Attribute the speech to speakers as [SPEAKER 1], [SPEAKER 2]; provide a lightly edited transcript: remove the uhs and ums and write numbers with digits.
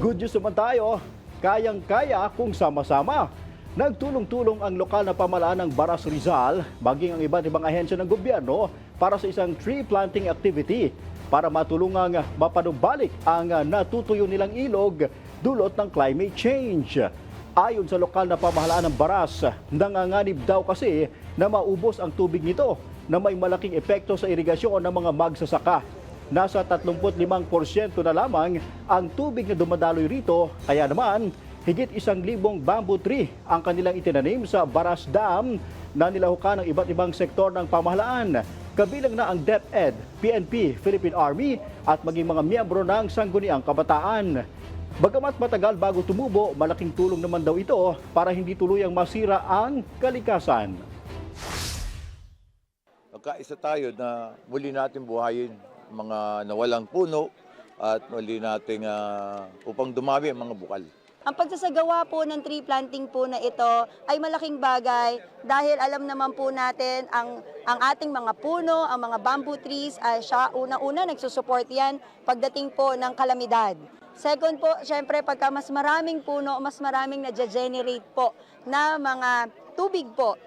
[SPEAKER 1] Good news naman tayo, kayang-kaya kung sama-sama. Nagtulong-tulong ang lokal na pamahalaan ng Baras Rizal, maging ang iba't ibang ahensya ng gobyerno para sa isang tree planting activity para matulungang mapanumbalik ang natutuyo nilang ilog dulot ng climate change. Ayon sa lokal na pamahalaan ng Baras, nanganganib daw kasi na maubos ang tubig nito na may malaking epekto sa irigasyon ng mga magsasaka. Nasa 35% na lamang ang tubig na dumadaloy rito, kaya naman higit 1,000 bamboo tree ang kanilang itinanim sa Baras Dam na nilahukan ng iba't ibang sektor ng pamahalaan. Kabilang na ang DepEd, PNP, Philippine Army at maging mga miyembro ng Sangguniang Kabataan. Bagamat matagal bago tumubo, malaking tulong naman daw ito para hindi tuluyang masira ang kalikasan.
[SPEAKER 2] Magkaisa tayo na muli natin buhayin mga nawalang puno at muli nating upang dumami ang mga bukal.
[SPEAKER 3] Ang pagsasagawa po ng tree planting po na ito ay malaking bagay dahil alam naman po natin ang ating mga puno, ang mga bamboo trees, siya una-una nagsusupport yan pagdating po ng kalamidad. Second po, syempre pagka mas maraming puno, mas maraming na-generate po na mga tubig po